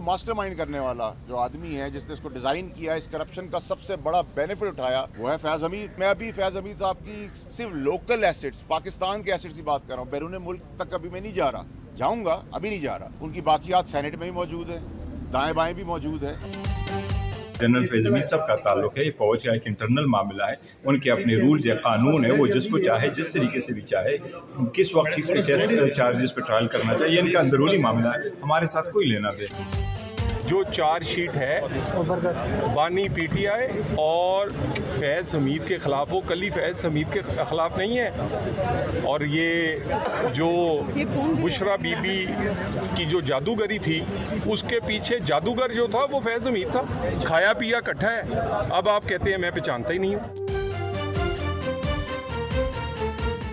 इसको मास्टरमाइंड करने वाला जो आदमी है, जिसने इसको डिजाइन किया, इस करप्शन का सबसे बड़ा बेनिफिट उठाया, वो है फैज हमीद। मैं अभी फैज हमीद साहब की सिर्फ लोकल एसेट्स, पाकिस्तान के एसेट्स की बात कर रहा हूँ, बैरून मुल्क तक अभी मैं नहीं जा रहा, जाऊंगा, अभी नहीं जा रहा। उनकी बाकियात सेनेट में भी मौजूद है, दाएं बाएं भी मौजूद है। जनरल फैज हमीद साहब का ताल्लुक है, ये फौज का एक इंटरनल मामला है, उनके अपने रूल्स या कानून है, वो जिसको चाहे जिस तरीके से भी चाहे किस वक्त किस चार्जेस पे ट्रायल करना चाहिए, इनका अंदरूनी मामला है, हमारे साथ कोई लेना दे। जो चार्जशीट है बानी पीटीआई और फैज़ हमीद के ख़िलाफ़, वो कली फैज़ हमीद के ख़िलाफ़ नहीं है। और ये जो बुशरा बीबी की जो जादूगरी थी, उसके पीछे जादूगर जो था वो फैज़ हमीद था। खाया पिया इकट्ठा है। अब आप कहते हैं मैं पहचानता ही नहीं हूँ।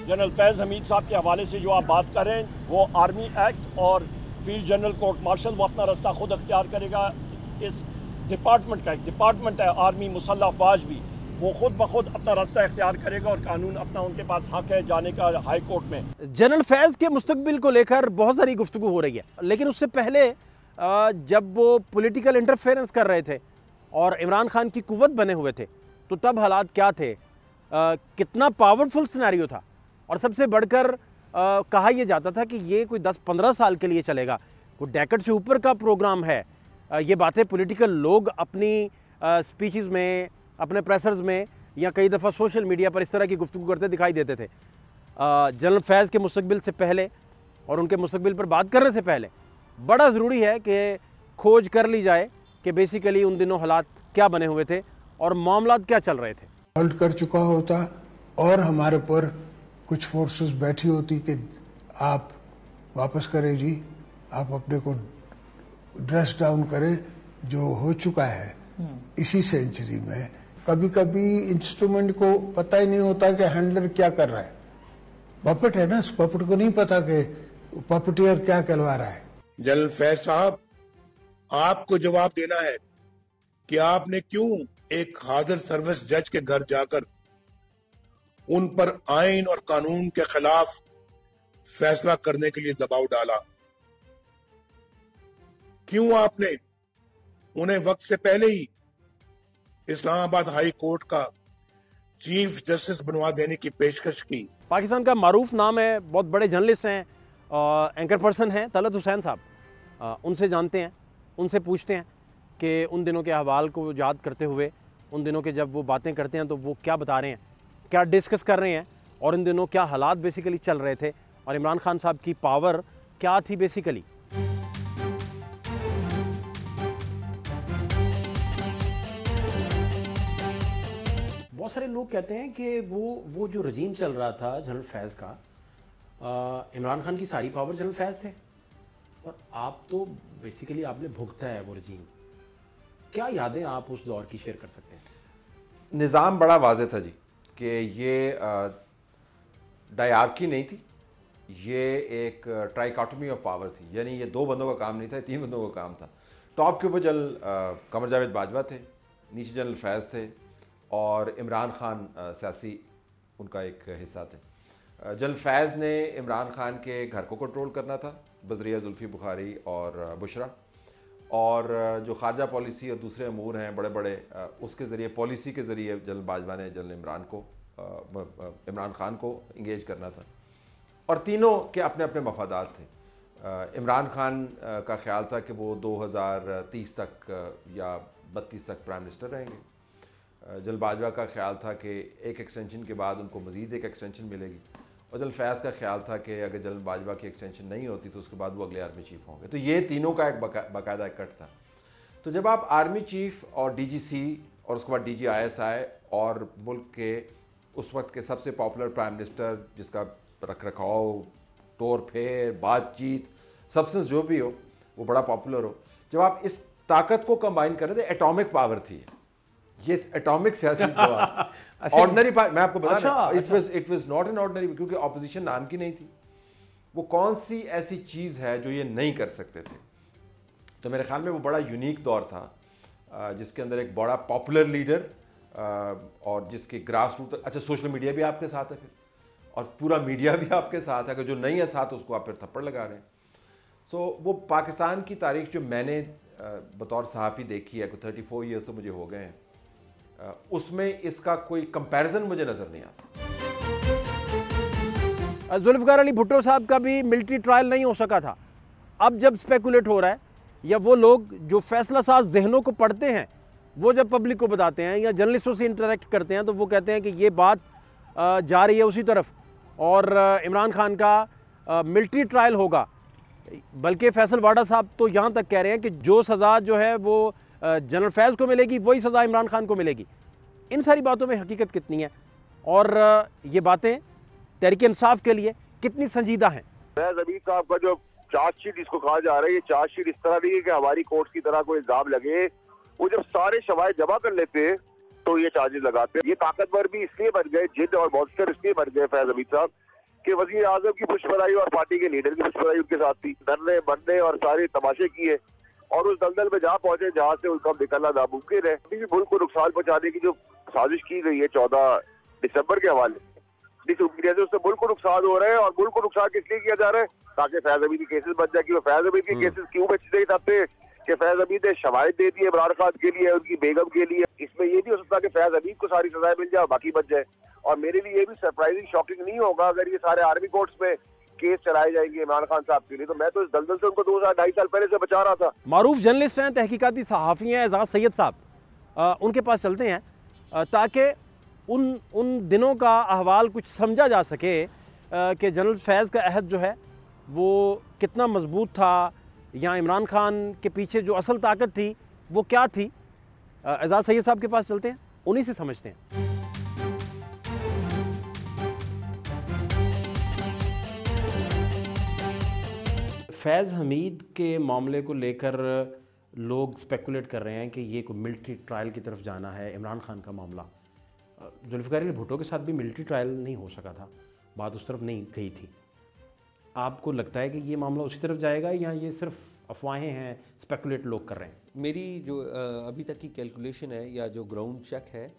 जनरल फैज़ हमीद साहब के हवाले से जो आप बात कर रहे हैं, वो आर्मी एक्ट और फील्ड जनरल कोर्ट मार्शल, वो अपना रास्ता खुद अख्तियार करेगा। इस डिपार्टमेंट का एक डिपार्टमेंट है आर्मी मुसल्लह अफवाज भी, वो खुद ब खुद अपना रास्ता इख्तियार करेगा और कानून अपना उनके पास हक है जाने का हाई कोर्ट में। जनरल फैज़ के मुस्तकबिल को लेकर बहुत सारी गुफ्तगू हो रही है, लेकिन उससे पहले जब वो पॉलिटिकल इंटरफेरेंस कर रहे थे और इमरान खान की कुव्वत बने हुए थे, तो तब हालात क्या थे, कितना पावरफुल सिनेरियो था। और सबसे बढ़कर कहा यह जाता था कि ये कोई 10-15 साल के लिए चलेगा, कोई डेकेड से ऊपर का प्रोग्राम है। ये बातें पॉलिटिकल लोग अपनी स्पीचेस में, अपने प्रेसर्स में या कई दफ़ा सोशल मीडिया पर इस तरह की गुफ्तगू करते दिखाई देते थे। जनरल फैज़ के मुस्तकबिल से पहले और उनके मुस्तकबिल पर बात करने से पहले बड़ा ज़रूरी है कि खोज कर ली जाए कि बेसिकली उन दिनों हालात क्या बने हुए थे और मामलात क्या चल रहे थे। हॉल्ट कर चुका होता और हमारे पर कुछ फोर्सेस बैठी होती कि आप वापस करें जी, आप अपने को ड्रेस डाउन करें, जो हो चुका है इसी सेंचुरी में। कभी कभी इंस्ट्रूमेंट को पता ही नहीं होता कि हैंडलर क्या कर रहा है। पपेट है ना, उस पपेट को नहीं पता कि पपेटियर क्या कहलवा रहा है। जनरल फैज साहब, आपको जवाब देना है कि आपने क्यों एक हाजिर सर्विस जज के घर जाकर उन पर आइन और कानून के खिलाफ फैसला करने के लिए दबाव डाला। क्यों आपने उन्हें वक्त से पहले ही इस्लामाबाद हाई कोर्ट का चीफ जस्टिस बनवा देने की पेशकश की। पाकिस्तान का मारूफ नाम है, बहुत बड़े जर्नलिस्ट हैं, एंकर पर्सन हैं तलत हुसैन साहब। उनसे जानते हैं, उनसे पूछते हैं कि उन दिनों के अहवाल को याद करते हुए, उन दिनों के जब वो बातें करते हैं तो वो क्या बता रहे हैं, क्या डिस्कस कर रहे हैं, और इन दिनों क्या हालात बेसिकली चल रहे थे और इमरान खान साहब की पावर क्या थी बेसिकली। बहुत सारे लोग कहते हैं कि वो जो रजीम चल रहा था जनरल फैज़ का, इमरान खान की सारी पावर जनरल फैज़ थे और आप तो बेसिकली आपने भुगता है वो रजीम। क्या यादें आप उस दौर की शेयर कर सकते हैं? निज़ाम बड़ा वाज़ेह था जी कि ये डायआर्की नहीं थी, ये एक ट्राइकॉटमी ऑफ पावर थी, यानी ये दो बंदों का काम नहीं था, 3 बंदों का काम था। टॉप के ऊपर जनरल कमर जावेद बाजवा थे, नीचे जनरल फैज़ थे और इमरान खान सियासी उनका एक हिस्सा थे। जनरल फैज़ ने इमरान खान के घर को कंट्रोल करना था बज़रिया जुल्फ़ी बुखारी और बुशरा, और जो खारजा पॉलिसी और दूसरे अमूर हैं बड़े बड़े, उसके ज़रिए पॉलिसी के ज़रिए जनरल बाजवा ने जनरल इमरान खान को इंगेज करना था। और तीनों के अपने अपने मफादात थे। इमरान खान का ख्याल था कि वो 2030 तक या 32 तक प्राइम मिनिस्टर रहेंगे। जनरल बाजवा का ख्याल था कि एक एक्सटेंशन के बाद उनको मज़ीद एक एक्सटेंशन मिलेगी, और जनरल फैज़ का ख्याल था कि अगर जनरल बाजवा की एक्सटेंशन नहीं होती तो उसके बाद वो अगले आर्मी चीफ होंगे। तो ये तीनों का एक बाकायदा एक कट था। तो जब आप आर्मी चीफ और DGC और उसके बाद DGISI और मुल्क के उस वक्त के सबसे पॉपुलर प्राइम मिनिस्टर, जिसका रख रखाव, तोड़ फेर, बातचीत, सब्सटेंस जो भी हो वो बड़ा पॉपुलर हो, जब आप इस ताकत को कंबाइन करें तो एटॉमिक पावर थी ये एटॉमिक सियासी ऑर्डिनरी मैं आपको बता रहा हूं, it was not an ordinary, क्योंकि ऑपोजिशन नाम की नहीं थी। वो कौन सी ऐसी चीज़ है जो ये नहीं कर सकते थे। तो मेरे ख्याल में वो बड़ा यूनिक दौर था, जिसके अंदर एक बड़ा पॉपुलर लीडर और जिसके ग्रास रूट, अच्छा सोशल मीडिया भी आपके साथ है फिर, और पूरा मीडिया भी आपके साथ है, कि जो नहीं है साथ उसको आप फिर थप्पड़ लगा रहे हैं। सो वो पाकिस्तान की तारीख जो मैंने बतौर सहाफ़ी देखी है, कोई 34 ईयर्स तो मुझे हो गए हैं, उसमें इसका कोई कंपैरिजन मुझे नज़र नहीं आता। जुल्फ़िकार अली भुट्टो साहब का भी मिलिट्री ट्रायल नहीं हो सका था। अब जब स्पेकुलेट हो रहा है, या वो लोग जो फैसला साज जहनों को पढ़ते हैं वो जब पब्लिक को बताते हैं या जर्नलिस्टों से इंटरेक्ट करते हैं, तो वो कहते हैं कि ये बात जा रही है उसी तरफ और इमरान खान का मिलिट्री ट्रायल होगा। बल्कि फैसल वाडा साहब तो यहाँ तक कह रहे हैं कि जो सज़ा जो है वो जनरल फैज़ को मिलेगी वही सज़ा इमरान खान को मिलेगी। इन सारी बातों में हकीकत कितनी है और ये बातें तहरीक इंसाफ के लिए कितनी संजीदा हैं? फैज़ हमीद साहब का जो चार्जशीट इसको कहा जा रहा है, ये चार्जशीट इस तरह नहीं है कि हमारी कोर्ट की तरह कोई इल्जाम लगे। वो जब सारे शवाहिद जमा कर लेते हैं तो ये चार्जेस लगाते हैं। ये ताकतवर भी इसलिए बन गए, जिद और मॉन्स्टर इसलिए बन गए फैज़ हमीद साहब कि वज़ीर आज़म की पुष्पराई और पार्टी के लीडर की पुष्पराई उनके साथ थी। डरने बनने और सारे तमाशे किए और उस दलदल में जहाँ पहुंचे जहाँ से उनका निकलना नामुमकिन है। अभी भी मुल्क को नुकसान पहुंचाने की जो साजिश की गई है 14 दिसंबर के हवाले से, उससे मुल्क को नुकसान हो रहा है। और मुल्क को नुकसान किस लिए किया जा रहा है? ताकि फैज़ हमीद के केसेस बन जाए। कि वो फैज़ हमीद के केसेस क्यों बच नहीं सकते कि फैज़ हमीद ने शवाहिद दे दिए इमरान खान के लिए, उनकी बेगम के लिए। इसमें ये नहीं हो सकता कि फैज़ हमीद को सारी सजाएं मिल जाए और बाकी बच जाए। और मेरे लिए ये भी सरप्राइजिंग शॉकिंग नहीं होगा अगर ये सारे आर्मी कोर्ट्स में केस चलाए जाएंगे इमरान खान साहब के लिए। तो मैं तो इस दलदल से उनको 2-2.5 साल पहले से बचा रहा था। मारूफ जर्नलिस्ट हैं, तहकीकाती सहाफ़ी हैं एजाज सैयद साहब, उनके पास चलते हैं ताकि उन दिनों का अहवाल कुछ समझा जा सके कि जनरल फैज़ का अहद जो है वो कितना मजबूत था, या इमरान खान के पीछे जो असल ताकत थी वो क्या थी। एजाज सैयद साहब के पास चलते हैं, उन्हीं से समझते हैं। फैज़ हमीद के मामले को लेकर लोग स्पेकुलेट कर रहे हैं कि ये कोई मिलिट्री ट्रायल की तरफ जाना है। इमरान खान का मामला, जुल्फ़िकार अली भुट्टो के साथ भी मिलिट्री ट्रायल नहीं हो सका था, बात उस तरफ नहीं गई थी। आपको लगता है कि ये मामला उसी तरफ जाएगा या ये सिर्फ अफवाहें हैं, स्पेकुलेट लोग कर रहे हैं? मेरी जो अभी तक की कैलकुलेशन है या जो ग्राउंड चेक है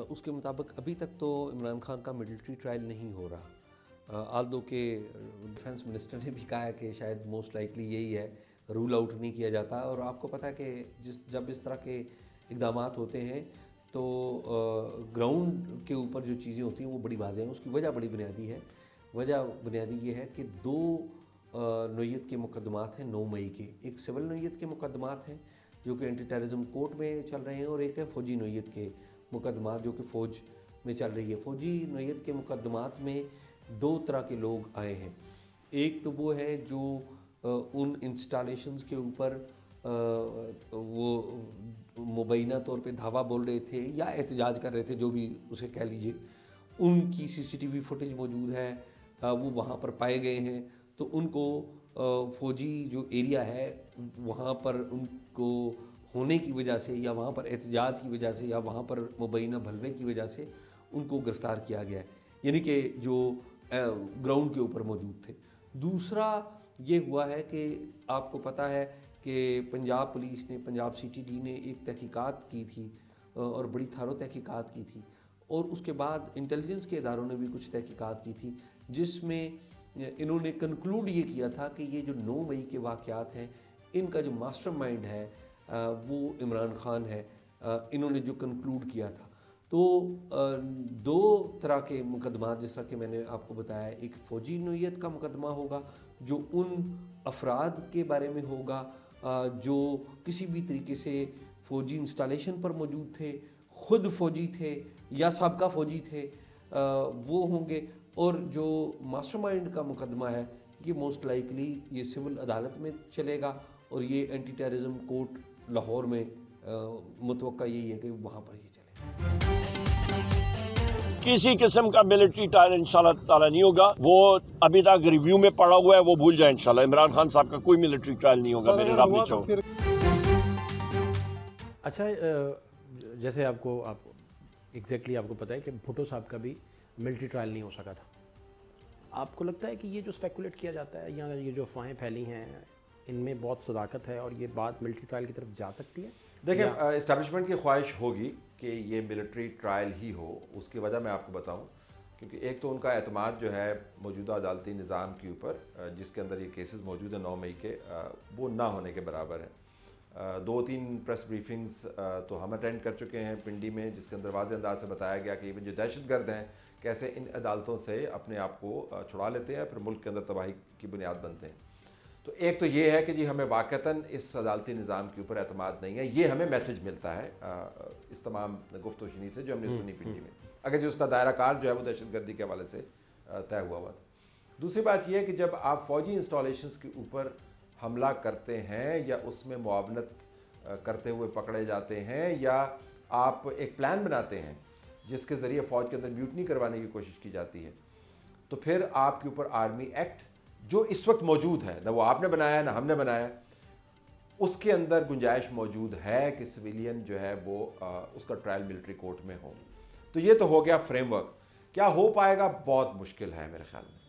उसके मुताबिक अभी तक तो इमरान खान का मिलिट्री ट्रायल नहीं हो रहा। आल्दो के डिफेंस मिनिस्टर ने भी कहा है कि शायद मोस्ट लाइकली यही है, रूल आउट नहीं किया जाता। और आपको पता है कि जब इस तरह के इक़दाम होते हैं तो ग्राउंड के ऊपर जो चीज़ें होती हैं वो बड़ी वाज़ेह हैं। उसकी वजह बड़ी बुनियादी है। वजह बुनियादी ये है कि 2 नोयत के मुकदमात हैं 9 मई के। एक सिविल नोयत के मुकदमात हैं जो कि एंटी टेररिज्म कोर्ट में चल रहे हैं, और एक है फ़ौजी नोयत के मुकदमात जो कि फ़ौज में चल रही है। फ़ौजी नोयत के मुकदमात में 2 तरह के लोग आए हैं। एक तो वो है जो उन इंस्टॉलेशंस के ऊपर वो मुबैना तौर पे धावा बोल रहे थे या एहतजाज कर रहे थे, जो भी उसे कह लीजिए। उनकी CCTV फुटेज मौजूद है, वो वहाँ पर पाए गए हैं। तो उनको फ़ौजी जो एरिया है वहाँ पर उनको होने की वजह से या वहाँ पर एहतजाज की वजह से या वहाँ पर मुबैना भलवे की वजह से उनको गिरफ़्तार किया गया है, यानी कि जो ग्राउंड के ऊपर मौजूद थे। दूसरा ये हुआ है कि आपको पता है कि पंजाब पुलिस ने, पंजाब CTD ने एक तहकीकात की थी और बड़ी थारो तहकीकात की थी, और उसके बाद इंटेलिजेंस के इदारों ने भी कुछ तहकीकात की थी जिसमें इन्होंने कंक्लूड ये किया था कि ये जो 9 मई के वाक़यात हैं इनका जो मास्टरमाइंड है वो इमरान खान है। इन्होंने जो कंक्लूड किया था। तो 2 तरह के मुकदमा, जिस तरह के मैंने आपको बताया, एक फ़ौजी नोयत का मुकदमा होगा जो उन अफराद के बारे में होगा जो किसी भी तरीके से फ़ौजी इंस्टॉलेशन पर मौजूद थे, ख़ुद फ़ौजी थे या साबका फ़ौजी थे, वो होंगे। और जो मास्टरमाइंड का मुकदमा है ये मोस्ट लाइकली ये सिविल अदालत में चलेगा और ये एंटी टेररिज्म कोर्ट लाहौर में मुतवक्का यही है कि वहाँ पर ये चले। किसी किस्म का मिलिट्री ट्रायल इंशाल्लाह ताला नहीं होगा। वो अभी तक रिव्यू में पड़ा हुआ है, वो भूल जाए इंशाल्लाह। इमरान खान साहब का कोई मिलिट्री ट्रायल नहीं होगा मेरे रब ने चाहो। अच्छा, जैसे आपको एग्जैक्टली आपको पता है कि भुट्टो साहब का भी मिलिट्री ट्रायल नहीं हो सका था। आपको लगता है कि ये जो स्पेकुलेट किया जाता है या ये जो अफवाहें फैली हैं इनमें बहुत सदाकत है और ये बात मिलिट्री ट्रायल की तरफ जा सकती है? देखिए, इस्टेब्लिशमेंट की ख्वाहिश होगी कि ये मिलिट्री ट्रायल ही हो। उसकी वजह मैं आपको बताऊं, क्योंकि एक तो उनका एतमाद जो है मौजूदा अदालती निज़ाम के ऊपर जिसके अंदर ये केसेस मौजूद हैं 9 मई के, वो ना होने के बराबर है। 2-3 प्रेस ब्रीफिंग्स तो हम अटेंड कर चुके हैं पिंडी में, जिसके अंदर वाज़ेह अंदाज से बताया गया कि जो दहशतगर्द हैं कैसे इन अदालतों से अपने आप को छुड़ा लेते हैं, फिर मुल्क के अंदर तबाही की बुनियाद बनते हैं। तो एक तो ये है कि जी हमें वाक़तन इस अदालती निज़ाम के ऊपर एतमाद नहीं है, ये हमें मैसेज मिलता है इस तमाम गुफ्तगू से जो हमने सुनी पिंडी में, अगर जो उसका दायरा कार जो है वो दहशतगर्दी के हवाले से तय हुआ था। दूसरी बात यह है कि जब आप फ़ौजी इंस्टॉलेशंस के ऊपर हमला करते हैं या उसमें मुआवनत करते हुए पकड़े जाते हैं, या आप एक प्लान बनाते हैं जिसके ज़रिए फ़ौज के अंदर म्यूटनी करवाने की कोशिश की जाती है, तो फिर आपके ऊपर आर्मी एक्ट जो इस वक्त मौजूद है, ना वो आपने बनाया ना हमने बनाया, उसके अंदर गुंजाइश मौजूद है कि सिविलियन जो है वो उसका ट्रायल मिलिट्री कोर्ट में हो। तो ये तो हो गया फ्रेमवर्क। क्या हो पाएगा? बहुत मुश्किल है मेरे ख्याल में।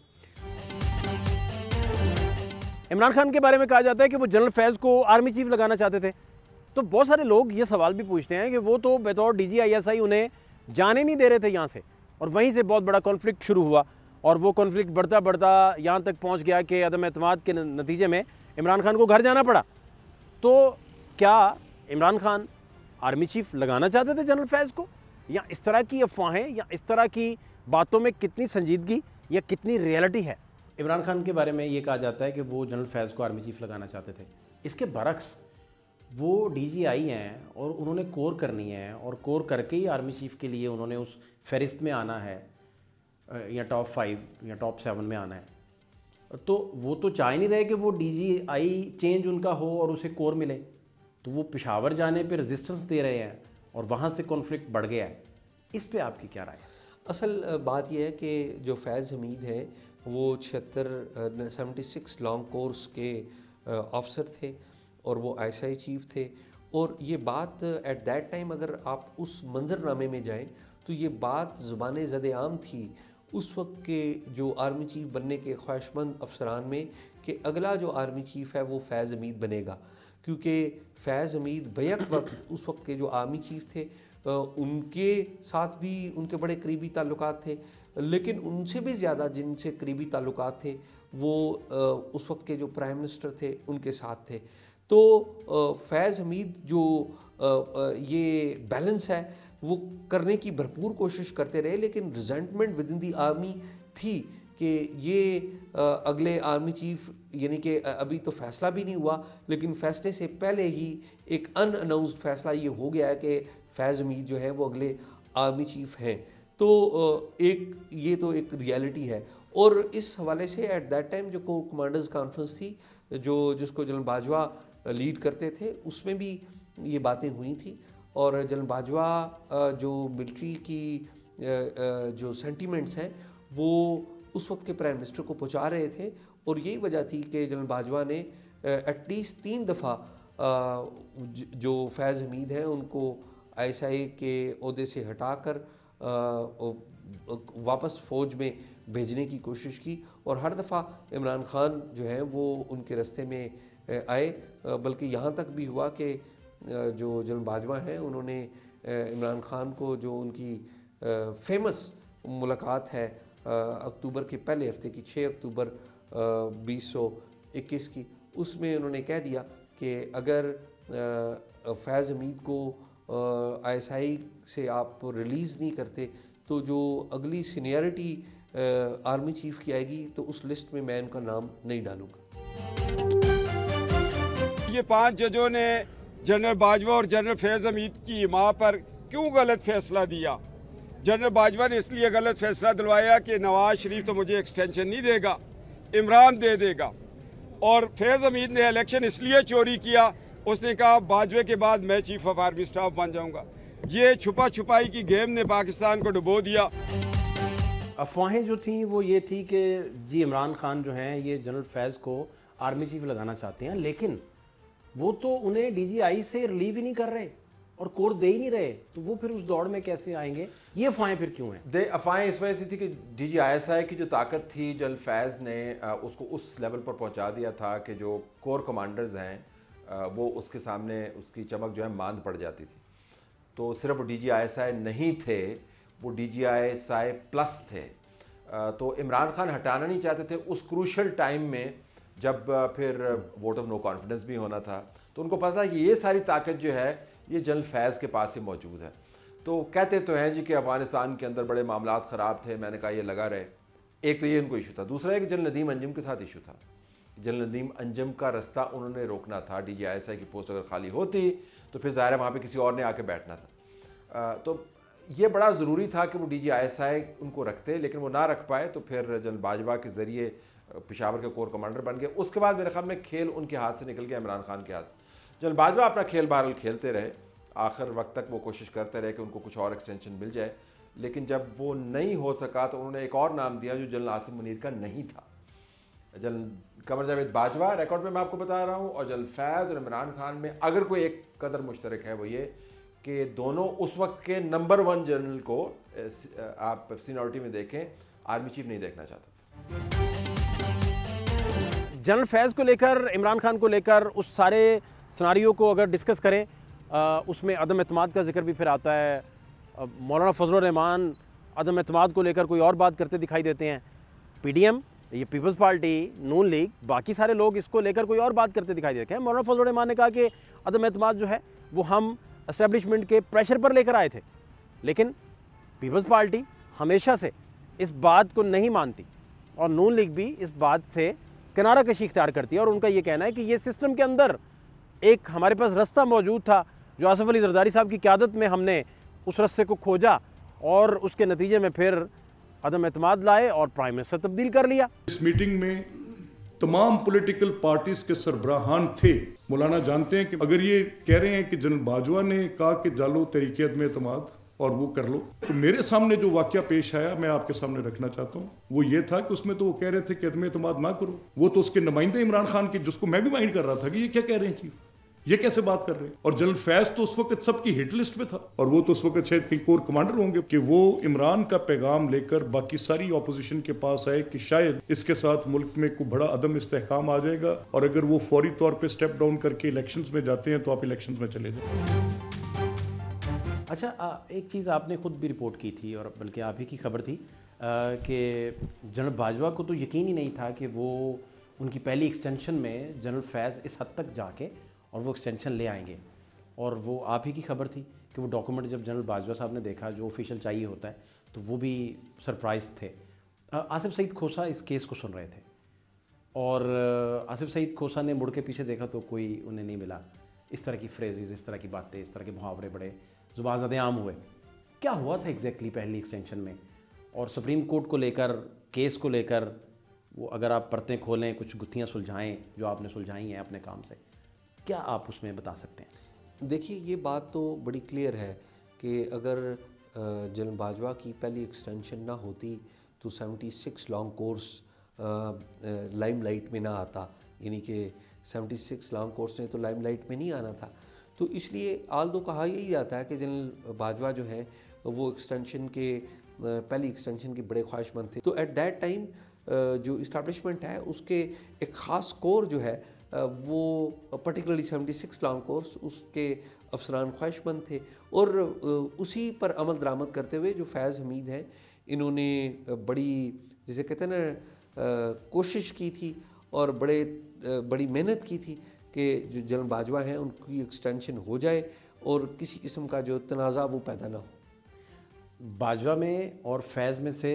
इमरान खान के बारे में कहा जाता है कि वो जनरल फैज़ को आर्मी चीफ लगाना चाहते थे, तो बहुत सारे लोग ये सवाल भी पूछते हैं कि वो तो बतौर DGISI उन्हें जाने नहीं दे रहे थे यहाँ से, और वहीं से बहुत बड़ा कॉन्फ्लिक्ट शुरू हुआ, और वो कॉन्फ्लिक्ट बढ़ता बढ़ता यहाँ तक पहुँच गया कि अदम एतमाद के नतीजे में इमरान खान को घर जाना पड़ा। तो क्या इमरान खान आर्मी चीफ लगाना चाहते थे जनरल फैज़ को, या इस तरह की अफवाहें या इस तरह की बातों में कितनी संजीदगी या कितनी रियलिटी है? इमरान खान के बारे में ये कहा जाता है कि वो जनरल फैज़ को आर्मी चीफ लगाना चाहते थे। इसके बरक्स वो DGI हैं और उन्होंने कोर करनी है, और कोर करके ही आर्मी चीफ के लिए उन्होंने उस फहरिस्त में आना है, या टॉप 5 या टॉप 7 में आना है। तो वो तो चाह नहीं रहे कि वो DGI चेंज उनका हो और उसे कोर मिले, तो वो पेशावर जाने पे रेजिस्टेंस दे रहे हैं और वहाँ से कॉन्फ्लिक्ट बढ़ गया है। इस पे आपकी क्या राय है? असल बात यह है कि जो फैज़ हमीद हैं वो 76 लॉन्ग कोर्स के ऑफिसर थे और वो ISI चीफ थे, और ये बात एट दैट टाइम अगर आप उस मंजरनामे में जाएं तो ये बात ज़ुबान ज़द-ए-आम थी उस वक्त के जो आर्मी चीफ बनने के ख्वाहिशमंद अफसरान में कि अगला जो आर्मी चीफ है वो फैज़ हमीद बनेगा, क्योंकि फैज़ हमीद बैक वक्त उस वक्त के जो आर्मी चीफ थे उनके साथ भी उनके बड़े करीबी ताल्लुकात थे, लेकिन उनसे भी ज़्यादा जिनसे करीबी ताल्लुकात थे वो उस वक्त के जो प्राइम मिनिस्टर थे उनके साथ थे। तो फैज़ हमीद जो ये बैलेंस है वो करने की भरपूर कोशिश करते रहे, लेकिन resentment with in the army थी कि ये अगले आर्मी चीफ, यानी कि अभी तो फ़ैसला भी नहीं हुआ लेकिन फ़ैसले से पहले ही एक अनअनाउंस्ड फ़ैसला ये हो गया है कि फैज़ हमीद जो है वो अगले आर्मी चीफ हैं। तो ये तो एक रियलिटी है, और इस हवाले से एट दैट टाइम जो कोर कमांडर्स कॉन्फ्रेंस थी जिसको जनरल बाजवा लीड करते थे, उसमें भी ये बातें हुई थी, और जनरल बाजवा जो मिलिट्री की जो सेंटिमेंट्स हैं वो उस वक्त के प्राइम मिनिस्टर को पहुंचा रहे थे, और यही वजह थी कि जनरल बाजवा ने एटलीस्ट 3 दफ़ा जो फैज़ हमीद हैं उनको ISI के ओहदे से हटाकर वापस फ़ौज में भेजने की कोशिश की, और हर दफ़ा इमरान खान जो है वो उनके रास्ते में आए, बल्कि यहाँ तक भी हुआ कि जो जनरल बाजवा हैं उन्होंने इमरान खान को जो उनकी फेमस मुलाकात है अक्टूबर के पहले हफ्ते की 6 अक्टूबर 2021 की, उसमें उन्होंने कह दिया कि अगर फैज़ हमीद को ISI से आप रिलीज़ नहीं करते तो जो अगली सीनियरिटी आर्मी चीफ की आएगी तो उस लिस्ट में मैं उनका नाम नहीं डालूँगा। ये 5 जजों ने जनरल बाजवा और जनरल फैज़ हमीद की माँ पर क्यों गलत फैसला दिया? जनरल बाजवा ने इसलिए गलत फैसला दिलवाया कि नवाज शरीफ तो मुझे एक्सटेंशन नहीं देगा, इमरान दे देगा, और फैज़ हमीद ने इलेक्शन इसलिए चोरी किया, उसने कहा बाजवे के बाद मैं चीफ ऑफ आर्मी स्टाफ बन जाऊंगा। ये छुपा छुपाई की गेम ने पाकिस्तान को डुबो दिया। अफवाहें जो थी वो ये थी कि जी इमरान खान जो हैं ये जनरल फैज़ को आर्मी चीफ लगाना चाहते हैं, लेकिन वो तो उन्हें DGI से रिलीव ही नहीं कर रहे और कोर दे ही नहीं रहे, तो वो फिर उस दौड़ में कैसे आएंगे? ये अफवाहें फिर क्यों हैं? अफवाहें इस वजह से थी कि DGISI की जो ताकत थी जनरल फैज़ ने उसको उस लेवल पर पहुंचा दिया था कि जो कोर कमांडर्स हैं वो उसके सामने उसकी चमक जो है मांद पड़ जाती थी। तो सिर्फ वो DGISI नहीं थे, वो DGISI प्लस थे। तो इमरान खान हटाना नहीं चाहते थे उस क्रूशल टाइम में जब फिर वोट ऑफ नो कॉन्फिडेंस भी होना था, तो उनको पता था कि ये सारी ताकत जो है ये जनरल फैज़ के पास ही मौजूद है। तो कहते तो हैं जी कि अफ़गानिस्तान के अंदर बड़े मामलात ख़राब थे, मैंने कहा ये लगा रहे। एक तो ये उनको इशू था, दूसरा है कि जनरल नदीम अंजुम के साथ इशू था। जनरल नदीम अंजुम का रास्ता उन्होंने रोकना था। DGISI की पोस्ट अगर खाली होती तो फिर ज़ाहिर है वहाँ पे किसी और ने आके बैठना था। तो ये बड़ा ज़रूरी था कि वो DGISI उनको रखते, लेकिन वो ना रख पाए। तो फिर जनरल बाजवा के ज़रिए पेशावर के कोर कमांडर बन गए। उसके बाद मेरे ख्याल में खेल उनके हाथ से निकल गया, इमरान खान के हाथ। जनरल बाजवा अपना खेल बहरहाल खेलते रहे, आखिर वक्त तक वो कोशिश करते रहे कि उनको कुछ और एक्सटेंशन मिल जाए, लेकिन जब वो नहीं हो सका तो उन्होंने एक और नाम दिया जो जनरल आसिम मुनीर का नहीं था। जनरल कमर जावेद बाजवा रिकॉर्ड में मैं आपको बता रहा हूँ, और जनरल फैज़ और इमरान खान में अगर कोई एक कदर मुश्तरक है वो ये कि दोनों उस वक्त के नंबर 1 जनरल को आप सीनियरिटी में देखें, आर्मी चीफ नहीं देखना चाहता था। जनरल फैज़ को लेकर, इमरान खान को लेकर उस सारे सिनारियो को अगर डिस्कस करें, उसमें अदम एतमाद का जिक्र भी फिर आता है। मौलाना फजलुर रहमान अदम एतमाद को लेकर कोई और बात करते दिखाई देते हैं। PDM, ये पीपल्स पार्टी, नून लीग, बाकी सारे लोग इसको लेकर कोई और बात करते दिखाई देते हैं। मौलाना फजलुर रहमान ने कहा कि अदम एतमाद जो है वो हम एस्टेब्लिशमेंट के प्रेशर पर लेकर आए थे, लेकिन पीपल्स पार्टी हमेशा से इस बात को नहीं मानती और नून लीग भी इस बात से किनारा कशी इख्तियार करती है। और उनका ये कहना है कि ये सिस्टम के अंदर एक हमारे पास रास्ता मौजूद था जो आसिफ अली जरदारी साहब की क़यादत में हमने उस रास्ते को खोजा और उसके नतीजे में फिर अदम एतमाद लाए और प्राइम मिनिस्टर तब्दील कर लिया। इस मीटिंग में तमाम पॉलिटिकल पार्टीज के सरबराहान थे। मौलाना जानते हैं कि अगर ये कह रहे हैं कि जनरल बाजवा ने कहा कि जालो तरीके अदम एतमाद और वो कर लो, तो मेरे सामने जो वाकया पेश आया मैं आपके सामने रखना चाहता हूँ। वो ये था कि उसमें तो वो कह रहे थे कि अदम एतमाद ना करो, वो तो उसके नुमाइंदे इमरान खान के, जिसको मैं भी माइंड कर रहा था कि ये क्या कह रहे हैं, ये कैसे बात कर रहे हैं। और जनरल फैज़ तो उस वक्त सबकी हिट लिस्ट में था, और वो तो उस वक्त शायद कहीं कोर कमांडर होंगे, कि वो इमरान का पैगाम लेकर बाकी सारी ऑपोजिशन के पास आए कि शायद इसके साथ मुल्क में कोई बड़ा अदम इस्तेहकाम आ जाएगा, और अगर वो फौरी तौर पे स्टेप डाउन करके इलेक्शंस में जाते हैं तो आप इलेक्शंस में चले जाए। अच्छा, एक चीज़ आपने खुद भी रिपोर्ट की थी, और बल्कि आप ही की खबर थी कि जनरल बाजवा को तो यकीन ही नहीं था कि वो उनकी पहली एक्सटेंशन में जनरल फैज़ इस हद तक जाके और वो एक्सटेंशन ले आएंगे। और वो आप ही की खबर थी कि वो डॉक्यूमेंट जब जनरल बाजवा साहब ने देखा, जो ऑफिशियल चाहिए होता है, तो वो भी सरप्राइज़ थे। आसिफ सईद खोसा इस केस को सुन रहे थे, और आसिफ सईद खोसा ने मुड़ के पीछे देखा तो कोई उन्हें नहीं मिला। इस तरह की फ्रेजेस, इस तरह की बातें, इस तरह के मुहावरे बड़े ज़ुबान आम हुए। क्या हुआ था एग्जैक्टली पहली एक्सटेंशन में, और सुप्रीम कोर्ट को लेकर, केस को लेकर, वो अगर आप परतें खोलें, कुछ गुत्थियाँ सुलझाएँ जो आपने सुलझाई हैं अपने काम से, क्या आप उसमें बता सकते हैं? देखिए, ये बात तो बड़ी क्लियर है कि अगर जनरल बाजवा की पहली एक्सटेंशन ना होती तो 76 लॉन्ग कोर्स लाइमलाइट में ना आता, यानी कि 76 लॉन्ग कोर्स ने तो लाइमलाइट में नहीं आना था। तो इसलिए आल्दो कहा यही जाता है कि जनरल बाजवा जो है वो एक्सटेंशन के पहली एक्सटेंशन के बड़े ख्वाहिशमंद थे। तो एट दैट टाइम जो इस्टेब्लिशमेंट है उसके एक ख़ास कोर जो है वो पर्टिकुलरली 76 लॉन्ग कोर्स, उसके अफसरान ख्वाहिशमंद थे, और उसी पर अमल दरामद करते हुए जो फैज़ हमीद हैं, इन्होंने बड़ी, जिसे कहते हैं ना, कोशिश की थी और बड़ी मेहनत की थी कि जो जनरल बाजवा हैं उनकी एक्सटेंशन हो जाए और किसी किस्म का जो तनाज़ा वो पैदा ना हो। बाजवा में और फैज़ में से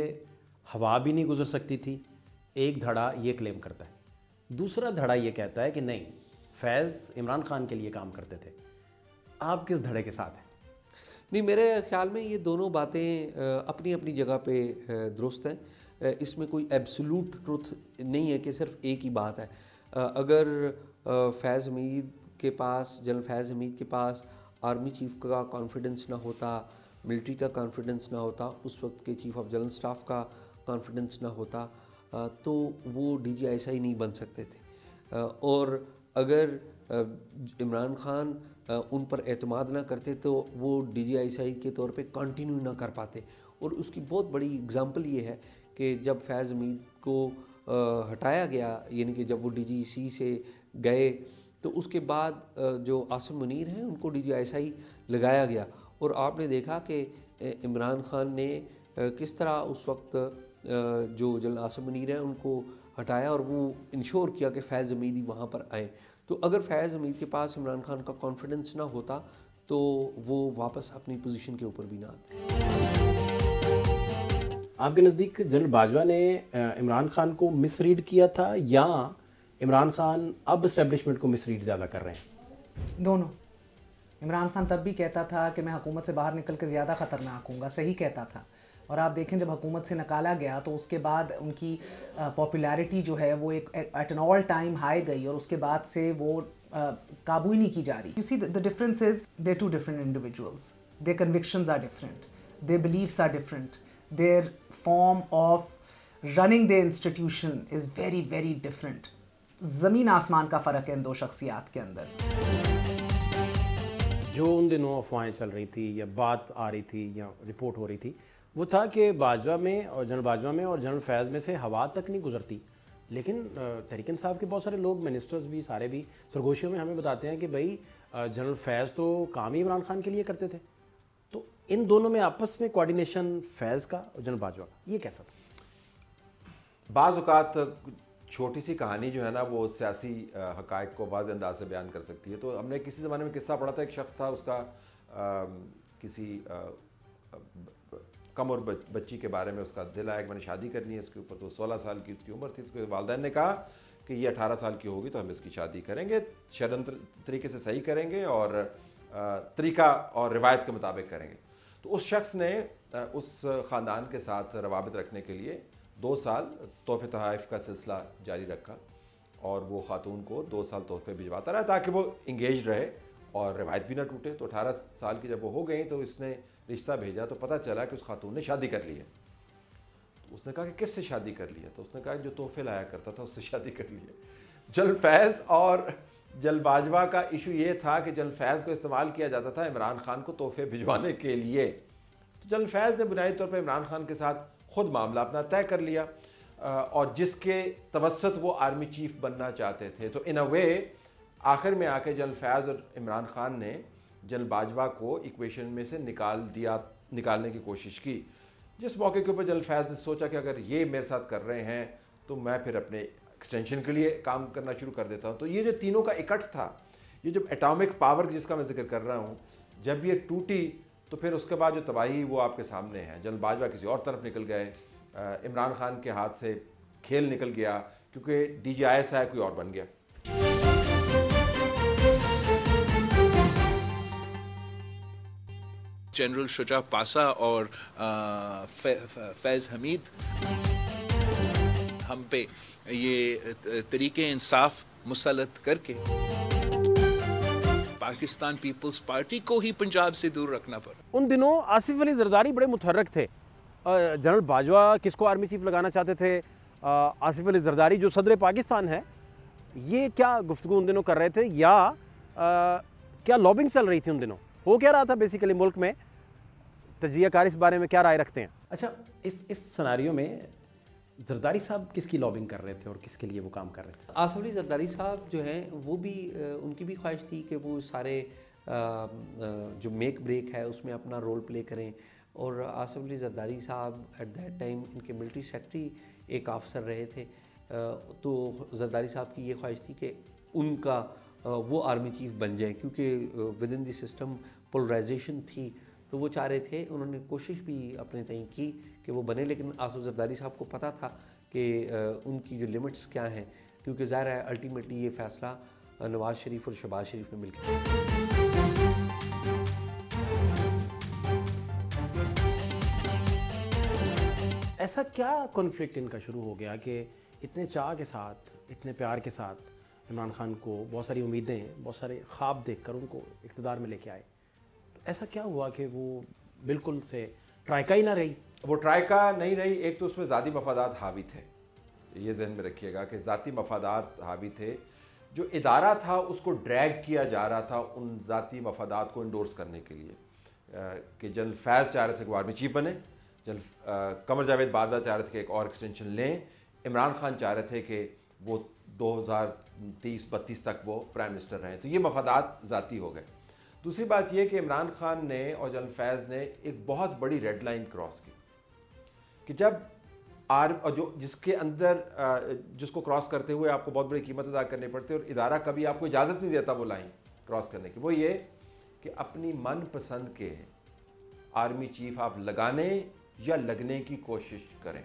हवा भी नहीं गुजर सकती थी। एक धड़ा ये क्लेम करता है, दूसरा धड़ा ये कहता है कि नहीं, फैज़ इमरान खान के लिए काम करते थे। आप किस धड़े के साथ हैं? नहीं, मेरे ख्याल में ये दोनों बातें अपनी अपनी जगह पे दुरुस्त हैं। इसमें कोई एब्सोल्यूट ट्रुथ नहीं है कि सिर्फ एक ही बात है। अगर फैज़ हमीद के पास, जनरल फैज़ हमीद के पास आर्मी चीफ का कॉन्फिडेंस ना होता, मिलिट्री का कॉन्फिडेंस ना होता, उस वक्त के चीफ ऑफ जनरल स्टाफ का कॉन्फिडेंस ना होता, तो वो DGISI नहीं बन सकते थे। और अगर इमरान खान उन पर एतमाद ना करते तो वो DGISI के तौर पे कंटिन्यू ना कर पाते। और उसकी बहुत बड़ी एग्जांपल ये है कि जब फैज़ हमीद को हटाया गया, यानी कि जब वो DGC से गए, तो उसके बाद जो आसिम मुनीर हैं उनको DGISI लगाया गया। और आपने देखा कि इमरान खान ने किस तरह उस वक्त जो जनरल आसिम मुनीर हैं उनको हटाया और वो इंश्योर किया कि फैज़ हमीद ही वहाँ पर आए। तो अगर फैज़ हमीद के पास इमरान खान का कॉन्फिडेंस ना होता तो वो वापस अपनी पोजीशन के ऊपर भी ना आते। आपके नज़दीक जनरल बाजवा ने इमरान खान को मिसरीड किया था या इमरान खान अब इस्टेब्लिशमेंट को मिसरीड ज़्यादा कर रहे हैं? दोनों। इमरान खान तब भी कहता था कि मैं हुकूमत से बाहर निकल के ज़्यादा ख़तरनाक हूँगा, सही कहता था। और आप देखें जब हुकूमत से निकाला गया तो उसके बाद उनकी पॉपुलैरिटी जो है वो एक at an all time high गई और उसके बाद से वो काबू ही नहीं की जा रही। You see the difference is they two different individuals, their convictions are different, their beliefs are different, their form of running the institution is very very different. ज़मीन आसमान का फ़र्क है इन दो शख्सियात के अंदर। जो उन दिनों अफवाहें चल रही थी या बात आ रही थी या रिपोर्ट हो रही थी वो था कि बाजवा में और जनरल बाजवा में और जनरल फैज़ में से हवा तक नहीं गुजरती। लेकिन तहरीक इंसाफ के बहुत सारे लोग, मिनिस्टर्स भी, सारे भी सरगोशियों में हमें बताते हैं कि भाई जनरल फैज़ तो काम ही इमरान खान के लिए करते थे। तो इन दोनों में आपस में कोऑर्डिनेशन फैज़ का और जनरल बाजवा का ये कैसा था? बाज़ औक़ात छोटी सी कहानी जो है ना वो सियासी हक़ाइक़ को वाज़ेह अंदाज से बयान कर सकती है। तो हमने किसी ज़माने में किस्सा पढ़ा था, एक शख्स था, उसका किसी कम और बच्ची के बारे में उसका दिल आया कि मैंने शादी करनी है इसके ऊपर। तो 16 साल की उसकी उम्र थी। तो वालिदैन ने कहा कि ये 18 साल की होगी तो हम इसकी शादी करेंगे, शरअन तरीके से सही करेंगे और तरीका और रिवायत के मुताबिक करेंगे। तो उस शख्स ने उस ख़ानदान के साथ रवाबित रखने के लिए 2 साल तोहफ़े तोहफ़ का सिलसिला जारी रखा और वो ख़ातून को 2 साल तोहफ़े भिजवाता रहा ताकि वो इंगेज रहे और रिवायत भी ना टूटे। तो 18 साल की जब वो हो गई तो इसने रिश्ता भेजा तो पता चला कि उस खातून ने शादी कर ली है। तो उसने कहा कि किससे शादी कर ली है? तो उसने कहा जो तोहफे लाया करता था उससे शादी कर ली है। जनरल फैज़ और जनरल बाजवा का इशू ये था कि जनरल फैज़ को इस्तेमाल किया जाता था इमरान खान को तोहफे भिजवाने के लिए। तो जनरल फैज़ ने बुनियादी तौर पर इमरान खान के साथ खुद मामला अपना तय कर लिया और जिसके तवस्सुत वो आर्मी चीफ बनना चाहते थे। तो इन अ वे आखिर में आके जनरल फैज़ और इमरान खान ने जनरल बाजवा को इक्वेशन में से निकालने की कोशिश की। जिस मौके के ऊपर जनरल फैज़ ने सोचा कि अगर ये मेरे साथ कर रहे हैं तो मैं फिर अपने एक्सटेंशन के लिए काम करना शुरू कर देता हूँ। तो ये जो तीनों का इकट्ठ था, ये जो एटॉमिक पावर जिसका मैं जिक्र कर रहा हूँ, जब ये टूटी तो फिर उसके बाद जो तबाही वो आपके सामने है। जनरल बाजवा किसी और तरफ निकल गए, इमरान खान के हाथ से खेल निकल गया क्योंकि DGISI कोई और बन गया। जनरल शुजा पासा और फैज़ हमीद हम पे ये तरीके इंसाफ मुसल्लत करके पाकिस्तान पीपल्स पार्टी को ही पंजाब से दूर रखना पड़ा। उन दिनों आसिफ अली जरदारी बड़े मुतहर्रिक थे। जनरल बाजवा किसको आर्मी चीफ लगाना चाहते थे? आसिफ अली जरदारी जो सदर पाकिस्तान है, ये क्या गुफ्तगू उन दिनों कर रहे थे या क्या लॉबिंग चल रही थी उन दिनों? हो क्या रहा था बेसिकली मुल्क में? तजियाकार इस बारे में क्या राय रखते हैं? अच्छा, इस सिनेरियो में जरदारी साहब किसकी लॉबिंग कर रहे थे और किसके लिए वो काम कर रहे थे? आसिफ अली जरदारी साहब जो हैं वो भी उनकी भी ख्वाहिश थी कि वो सारे जो मेक ब्रेक है उसमें अपना रोल प्ले करें। और आसिफ अली जरदारी साहब एट दैट टाइम इनके मिलिट्री सेक्रेटरी एक ऑफिसर रहे थे। तो जरदारी साहब की ये ख्वाहिश थी कि उनका वो आर्मी चीफ बन जाए क्योंकि within the system polarization थी। तो वो चाह रहे थे, उन्होंने कोशिश भी अपने तय की कि वो बने, लेकिन आसिफ जरदारी साहब को पता था कि उनकी जो लिमिट्स क्या हैं, क्योंकि ज़ाहिर है अल्टीमेटली ये फ़ैसला नवाज़ शरीफ और शहबाज शरीफ ने मिलकर। ऐसा क्या कॉन्फ्लिक्ट इनका शुरू हो गया कि इतने चाह के साथ, इतने प्यार के साथ इमरान खान को बहुत सारी उम्मीदें, बहुत सारे ख्वाब देखकर उनको इक़्तिदार में लेके आए? ऐसा क्या हुआ कि वो बिल्कुल से ट्राइका ही ना रही? वो ट्राइका नहीं रही। एक तो उसमें ज़ाती मफादात हावी थे, ये जहन में रखिएगा कि ज़ाती मफादात हावी थे। जो इदारा था उसको ड्रैग किया जा रहा था उन ज़ाती मफादात को इंडोर्स करने के लिए कि जनरल फैज़ चाह रहे थे कि वो आर्मी चीफ बने, जनरल कमर जावेद बाजवा चाह रहे थे कि एक और एक्सटेंशन लें, इमरान खान चाह रहे थे कि वो 2030-32 तक वो प्राइम मिनिस्टर रहें। तो ये मफादात ज़ाती हो गए। दूसरी बात यह कि इमरान खान ने और जनरल फैज़ ने एक बहुत बड़ी रेड लाइन क्रॉस की कि जब और जो जिसके अंदर जिसको क्रॉस करते हुए आपको बहुत बड़ी कीमत अदा करनी पड़ती है और इदारा कभी आपको इजाज़त नहीं देता वो लाइन क्रॉस करने की, वो ये कि अपनी मनपसंद के आर्मी चीफ आप लगाने या लगने की कोशिश करें।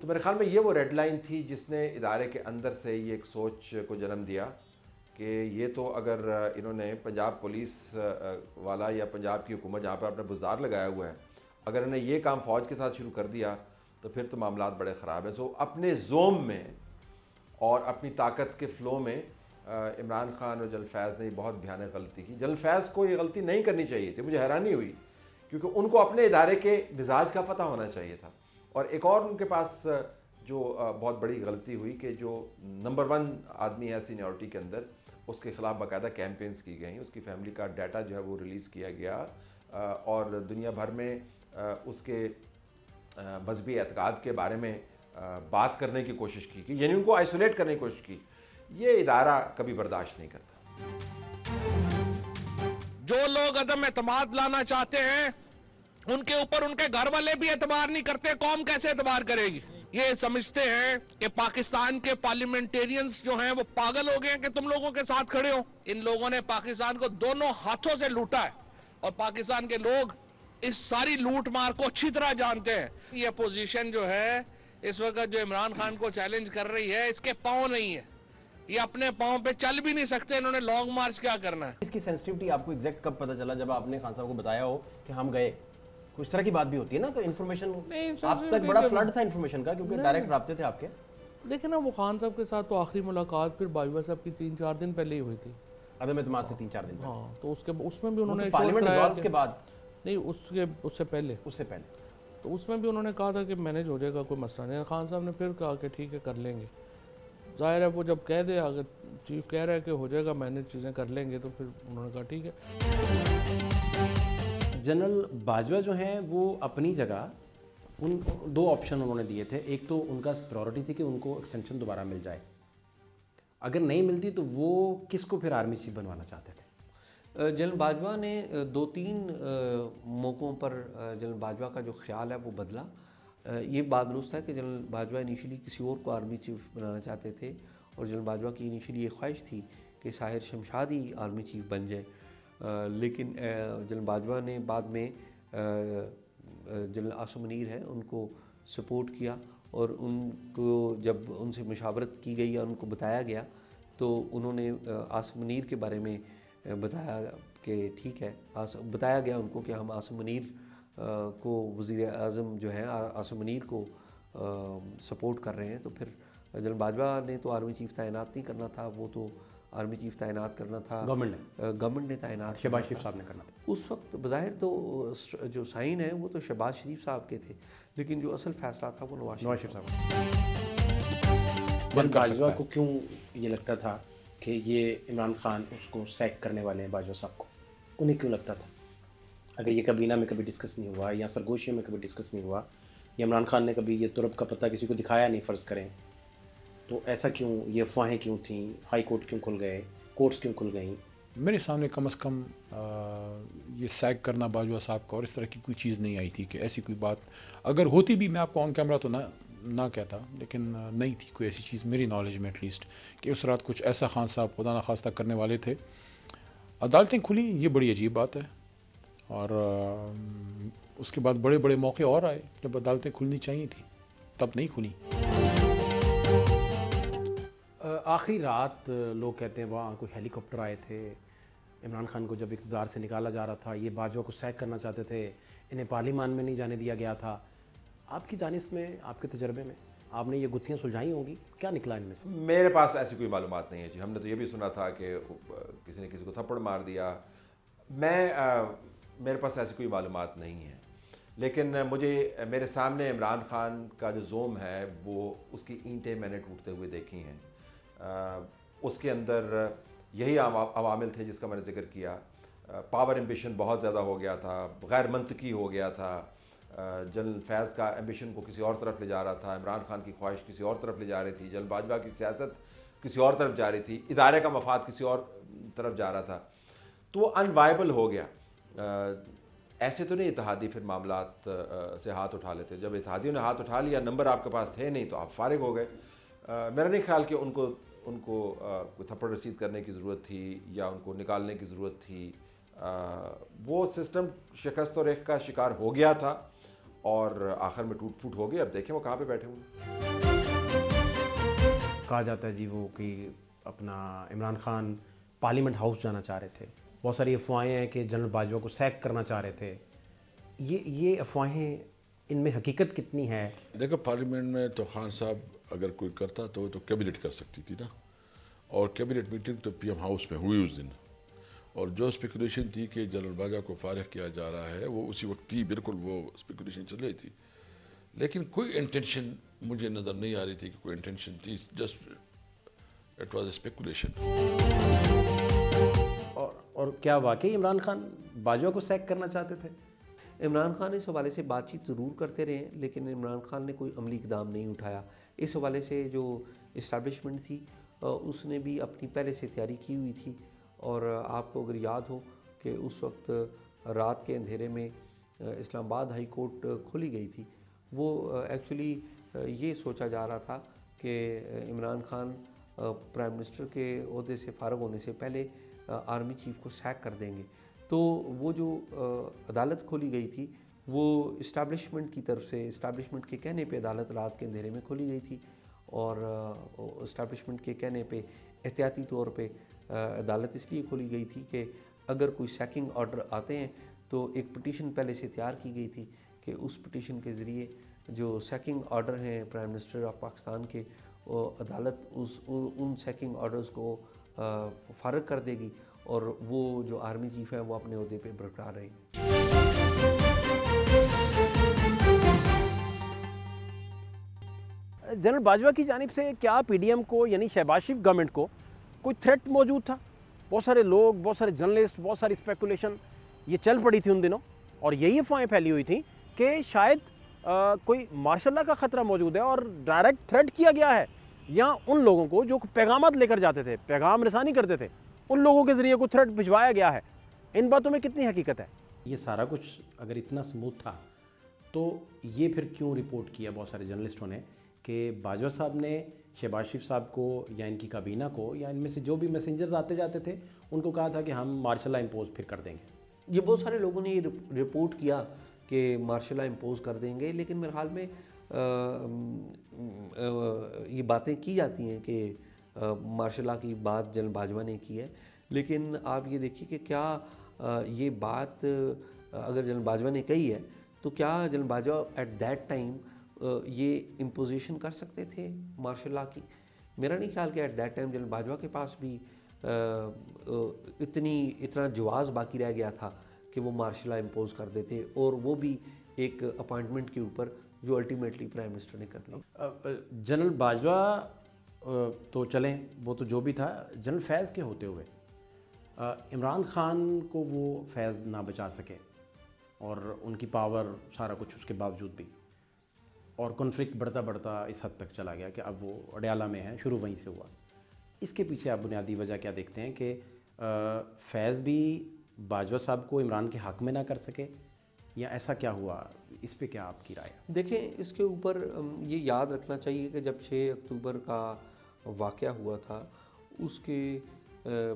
तो मेरे ख्याल में ये वो रेड लाइन थी जिसने इदारे के अंदर से ये एक सोच को जन्म दिया कि ये तो अगर इन्होंने पंजाब पुलिस वाला या पंजाब की हुकूमत जहाँ पर अपना बुज़दार लगाया हुआ है, अगर इन्होंने ये काम फ़ौज के साथ शुरू कर दिया तो फिर तो मामला बड़े ख़राब हैं। सो अपने जोम में और अपनी ताकत के फ़्लो में इमरान खान और जनरल फैज़ ने बहुत भयानक गलती की। जनरल फैज़ को ये गलती नहीं करनी चाहिए थी, मुझे हैरानी हुई, क्योंकि उनको अपने इदारे के मिजाज का पता होना चाहिए था। और एक और उनके पास जो बहुत बड़ी गलती हुई कि जो नंबर 1 आदमी है सीनियरिटी के अंदर, उसके ख़िलाफ़ बाकायदा कैंपेन्स की गई, उसकी फैमिली का डाटा जो है वो रिलीज़ किया गया और दुनिया भर में उसके मजहबी एतकाद के बारे में बात करने की कोशिश की, यानी उनको आइसोलेट करने की कोशिश की। ये इदारा कभी बर्दाश्त नहीं करता। जो लोग अदम एतमाद लाना चाहते हैं उनके ऊपर उनके घर वाले भी एतबार नहीं करते, कौम कैसे एतबार करेगी? ये समझते हैं कि पाकिस्तान के पार्लियामेंटेरियंस जो हैं वो पागल हो गए हैं कि तुम लोगों के साथ खड़े हो। इन लोगों ने पाकिस्तान को दोनों हाथों से लूटा है और पाकिस्तान के लोग इस सारी लूट मार को अच्छी तरह जानते हैं। ये पोजीशन जो है इस वक्त जो इमरान खान को चैलेंज कर रही है, इसके पाँव नहीं है, ये अपने पाँव पे चल भी नहीं सकते, इन्होंने लॉन्ग मार्च क्या करना है। इसकी सेंसिटिविटी आपको एग्जैक्ट कब पता चला? जब आपने खान साहब को बताया हो कि हम गए? कुछ तरह की बात भी होती है ना, तो इन्फॉर्मेशन आप तक बड़ा फ्लड था इन्फॉर्मेशन का, क्योंकि डायरेक्ट राब्ते थे आपके। देखिए ना, वो खान साहब के साथ तो आखिरी मुलाकात फिर बाजवा साहब की 3-4 दिन पहले ही हुई थी, अदम एतमाद से 3-4 दिन। हाँ, तो उसमें भी उन्होंने पार्लियामेंट डिसॉल्व के बाद नहीं, उससे पहले तो उसमें भी उन्होंने कहा था कि मैनेज हो जाएगा, कोई मसला नहीं। खान साहब ने फिर कहा कि ठीक है कर लेंगे। जाहिर है वो जब कह दे, अगर चीफ कह रहा है कि हो जाएगा मैनेज, चीज़ें कर लेंगे, तो फिर उन्होंने कहा ठीक है। जनरल बाजवा जो हैं वो अपनी जगह, उन 2 ऑप्शन उन्होंने दिए थे। एक तो उनका प्रायोरिटी थी कि उनको एक्सटेंशन दोबारा मिल जाए, अगर नहीं मिलती तो वो किसको फिर आर्मी चीफ बनवाना चाहते थे? जनरल बाजवा ने 2-3 मौक़ों पर जनरल बाजवा का जो ख्याल है वो बदला। ये बात दुरुस्त है कि जनरल बाजवा इनिशियली किसी और को आर्मी चीफ बनाना चाहते थे और जनरल बाजवा की इनिशियली ये ख्वाहिश थी कि साहिर शमशाद ही आर्मी चीफ बन जाए, लेकिन जनरल बाजवा ने बाद में जनरल आसिम मुनीर हैं उनको सपोर्ट किया और उनको जब उनसे मुशावरत की गई या उनको बताया गया तो उन्होंने आसिम मुनीर के बारे में बताया कि ठीक है, बताया गया उनको कि हम आसिम मुनीर को वज़ीर आज़म जो है आसिम मुनीर को सपोर्ट कर रहे हैं। तो फिर जनरल बाजवा ने तो आर्मी चीफ तैनात नहीं करना था, वो तो आर्मी चीफ तैनात करना था गवर्नमेंट ने तैनात, शहबाज शरीफ साहब ने करना था। उस वक्त बज़ाहिर तो जो साइन है वो तो शहबाज शरीफ साहब के थे, लेकिन जो असल फैसला था वो नवाज शरीफ साहब। बाजवा को क्यों ये लगता था कि ये इमरान खान उसको सैक करने वाले हैं बाजवा साहब को? उन्हें क्यों लगता था? अगर ये काबीना में कभी डिस्कस नहीं हुआ या सरगोशियों में कभी डिस्कस नहीं हुआ या इमरान खान ने कभी ये तुरब का पता किसी को दिखाया नहीं फ़र्ज़ करें, तो ऐसा क्यों, ये अफवाहें क्यों थी? हाई कोर्ट क्यों खुल गए, कोर्ट्स क्यों खुल गई? मेरे सामने कम से कम ये सैक करना बाजवा साहब का और इस तरह की कोई चीज़ नहीं आई थी कि ऐसी कोई बात अगर होती भी, मैं आपको ऑन कैमरा तो ना कहता, लेकिन नहीं थी कोई ऐसी चीज़ मेरी नॉलेज में एटलीस्ट कि उस रात कुछ ऐसा खान साहब खुदा ना खास्ता करने वाले थे। अदालतें खुली, ये बड़ी अजीब बात है, और उसके बाद बड़े बड़े मौके और आए जब अदालतें खुलनी चाहिए थी, तब नहीं खुली। आखिरी रात लोग कहते हैं वहाँ कोई हेलीकॉप्टर आए थे, इमरान खान को जब इक़्तिदार से निकाला जा रहा था, ये बाजवा को सैक करना चाहते थे, इन्हें पार्लियामान में नहीं जाने दिया गया था। आपकी दानिश में, आपके तजर्बे में आपने ये गुत्थियाँ सुलझाई होंगी, क्या निकला इनमें से? मेरे पास ऐसी कोई मालूमात नहीं है जी। हमने तो ये भी सुना था कि किसी ने किसी को थप्पड़ मार दिया। मेरे पास ऐसी कोई मालूमात नहीं है, लेकिन मुझे मेरे सामने इमरान खान का जो जोम है वो उसकी ईंटें मैंने टूटते हुए देखी हैं। उसके अंदर यही अवामिल थे जिसका मैंने जिक्र किया। पावर एम्बिशन बहुत ज़्यादा हो गया था, गैर मंतकी हो गया था। जनरल फैज़ का एम्बिशन को किसी और तरफ ले जा रहा था, इमरान खान की ख्वाहिश किसी और तरफ ले जा रही थी, जनरल बाजवा की सियासत किसी और तरफ जा रही थी, इदारे का मफाद किसी और तरफ जा रहा था, तो वो अनवायबल हो गया। ऐसे तो नहीं इत्तेहादी फिर मामलात से हाथ उठा लेते। जब इत्तेहादियों ने हाथ उठा लिया, नंबर आपके पास थे नहीं तो आप फारिग हो गए। मेरा नहीं ख्याल कि उनको कोई थप्पड़ रसीद करने की ज़रूरत थी या उनको निकालने की ज़रूरत थी। वो सिस्टम शिकस्त और एक का शिकार हो गया था और आखिर में टूट फूट हो गई। अब देखें वो कहाँ पे बैठे हुए। कहा जाता है जी वो कि अपना इमरान खान पार्लियामेंट हाउस जाना चाह रहे थे। बहुत सारी अफवाहें हैं कि जनरल बाजवा को सैक करना चाह रहे थे। ये अफवाहें, इनमें हकीकत कितनी है? देखो, पार्लियामेंट में तो खान साहब अगर कोई करता तो कैबिनेट कर सकती थी ना, और कैबिनेट मीटिंग तो पीएम हाउस में हुई उस दिन, और जो स्पेकुलेशन थी कि जनरल बाजवा को फारिग किया जा रहा है वो उसी वक्त थी, बिल्कुल वो स्पेकुलेशन चल रही थी। लेकिन कोई इंटेंशन मुझे नज़र नहीं आ रही थी कि कोई इंटेंशन थी, जस्ट इट वाज स्पेकुलेशन। और क्या वाकई इमरान खान बाजवा को सैक करना चाहते थे? इमरान खान इस हवाले से बातचीत ज़रूर करते रहे, लेकिन इमरान खान ने कोई अमली इक़दाम नहीं उठाया। इस हवाले से जो इस्टेब्लिशमेंट थी उसने भी अपनी पहले से तैयारी की हुई थी। और आपको अगर याद हो कि उस वक्त रात के अंधेरे में इस्लामाबाद हाई कोर्ट खोली गई थी, वो एक्चुअली ये सोचा जा रहा था कि इमरान खान प्राइम मिनिस्टर के ओहदे से फ़ारिग होने से पहले आर्मी चीफ को सैक कर देंगे। तो वो जो अदालत खोली गई थी वो इस्टेब्लिशमेंट की तरफ से, इस्टेब्लिशमेंट के कहने पे अदालत रात के अंधेरे में खोली गई थी, और इस्टेब्लिशमेंट के कहने पे एहतियाती तौर पे अदालत इसलिए खोली गई थी कि अगर कोई सैकिंग ऑर्डर आते हैं तो एक पिटीशन पहले से तैयार की गई थी कि उस पिटीशन के ज़रिए जो सैकिंग ऑर्डर हैं प्राइम मिनिस्टर ऑफ पाकिस्तान के, अदालत उन सैकिंग ऑर्डर्स को फ़ारिग कर देगी और वो जो आर्मी चीफ है वो अपने ओहदे पे बरकरार रहेगी। जनरल बाजवा की जानिब से क्या पीडीएम को यानी शहबाज शरीफ गवर्नमेंट को कोई थ्रेट मौजूद था? बहुत सारे लोग, बहुत सारे जर्नलिस्ट, बहुत सारी स्पेकुलेशन ये चल पड़ी थी उन दिनों, और यही अफवाहें फैली हुई थी कि शायद कोई मार्शल लॉ का ख़तरा मौजूद है और डायरेक्ट थ्रेट किया गया है, या उन लोगों को जो पैगाम लेकर जाते थे, पैगाम रसानी करते थे, उन लोगों के ज़रिए कोई थ्रेट भिजवाया गया है। इन बातों में कितनी हकीकत है? ये सारा कुछ अगर इतना स्मूथ था तो ये फिर क्यों रिपोर्ट किया बहुत सारे जर्नलिस्टों ने कि बाजवा साहब ने शहबाज शरीफ साहब को या इनकी काबीना को या इनमें से जो भी मैसेंजर्स आते जाते थे उनको कहा था कि हम मार्शल लॉ इम्पोज फिर कर देंगे? ये बहुत सारे लोगों ने रिपोर्ट किया कि मार्शल लॉ इम्पोज कर देंगे, लेकिन मेरे ख्याल में ये बातें की जाती हैं कि मार्शल लॉ की बात जनरल बाजवा ने की है, लेकिन आप ये देखिए कि क्या ये बात अगर जनरल बाजवा ने कही है तो क्या general Bajwa at that time ये इम्पोजिशन कर सकते थे मार्शल लॉ की? मेरा नहीं ख्याल कि at that time general Bajwa के पास भी इतना जवाज़ बाकी रह गया था कि वो मार्शल लॉ इम्पोज कर देते, और वो भी एक अपॉइंटमेंट के ऊपर जो अल्टीमेटली प्राइम मिनिस्टर ने कर ली। जनरल बाजवा तो चलें, वो तो जो भी था, जनरल फैज़ के होते हुए इमरान खान को वो फैज़ ना बचा सके, और उनकी पावर सारा कुछ उसके बावजूद भी, और कॉन्फ्लिक्ट बढ़ता बढ़ता इस हद तक चला गया कि अब वो अडयाला में है, शुरू वहीं से हुआ। इसके पीछे आप बुनियादी वजह क्या देखते हैं कि फैज़ भी बाजवा साहब को इमरान के हक़ में ना कर सके, या ऐसा क्या हुआ? इस पे क्या आपकी राय? देखें, इसके ऊपर ये याद रखना चाहिए कि जब 6 अक्टूबर का वाक़या हुआ था उसके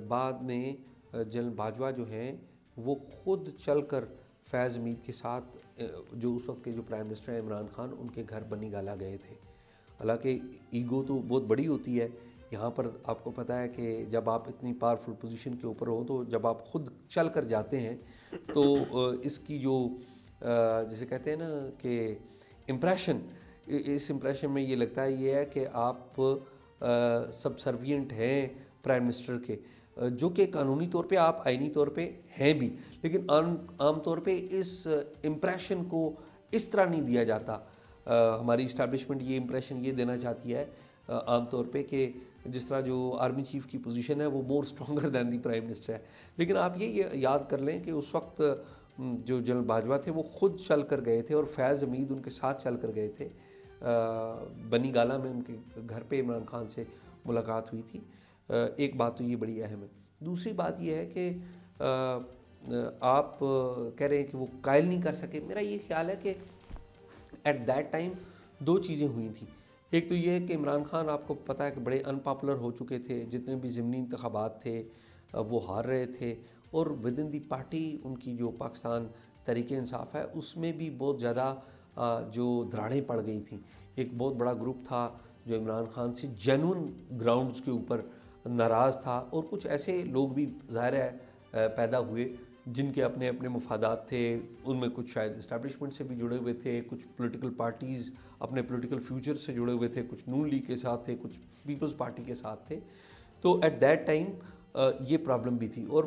बाद में जनरल बाजवा जो हैं वो ख़ुद चलकर फैज़ हमीद के साथ, जो उस वक्त के जो प्राइम मिनिस्टर हैं इमरान खान, उनके घर बनी गाला गए थे। हालांकि ईगो तो बहुत बड़ी होती है यहाँ पर, आपको पता है कि जब आप इतनी पावरफुल पोजीशन के ऊपर हो तो जब आप ख़ुद चल कर जाते हैं तो इसकी जो जिसे कहते हैं ना कि इम्प्रेशन, इस इम्प्रेशन में ये लगता है ये है कि आप सबसर्विएंट हैं प्राइम मिनिस्टर के, जो कि कानूनी तौर पे आप आईनी तौर पे हैं भी, लेकिन आम तौर पे इस इम्प्रेशन को इस तरह नहीं दिया जाता। हमारी इस्टेब्लिशमेंट ये इम्प्रेशन ये देना चाहती है आम तौर पे कि जिस तरह जो आर्मी चीफ की पोजीशन है वो more stronger than the prime minister है। लेकिन आप ये याद कर लें कि उस वक्त जो जनरल बाजवा थे वो ख़ुद चल कर गए थे और फैज़ हमीद उनके साथ चल कर गए थे। बनी गाला में उनके घर पे इमरान खान से मुलाकात हुई थी। एक बात तो ये बड़ी अहम है। दूसरी बात ये है कि आप कह रहे हैं कि वो कायल नहीं कर सके। मेरा ये ख्याल है कि एट दैट टाइम दो चीज़ें हुई थी। एक तो ये है कि इमरान खान, आपको पता है कि बड़े अनपॉपुलर हो चुके थे, जितने भी ज़मीनी इंतखाबात थे वो हार रहे थे, और विद इन दी पार्टी उनकी जो पाकिस्तान तहरीक इंसाफ है उसमें भी बहुत ज़्यादा जो दरारें पड़ गई थी। एक बहुत बड़ा ग्रुप था जो इमरान खान से जेन्युइन ग्राउंड्स के ऊपर नाराज़ था, और कुछ ऐसे लोग भी ज़ाहिर है पैदा हुए जिनके अपने अपने मफादात थे। उनमें कुछ शायद इस्टेब्लिशमेंट से भी जुड़े हुए थे, कुछ पॉलिटिकल पार्टीज़ अपने पॉलिटिकल फ्यूचर से जुड़े हुए थे, कुछ नून लीग के साथ थे, कुछ पीपल्स पार्टी के साथ थे। तो एट दैट टाइम ये प्रॉब्लम भी थी। और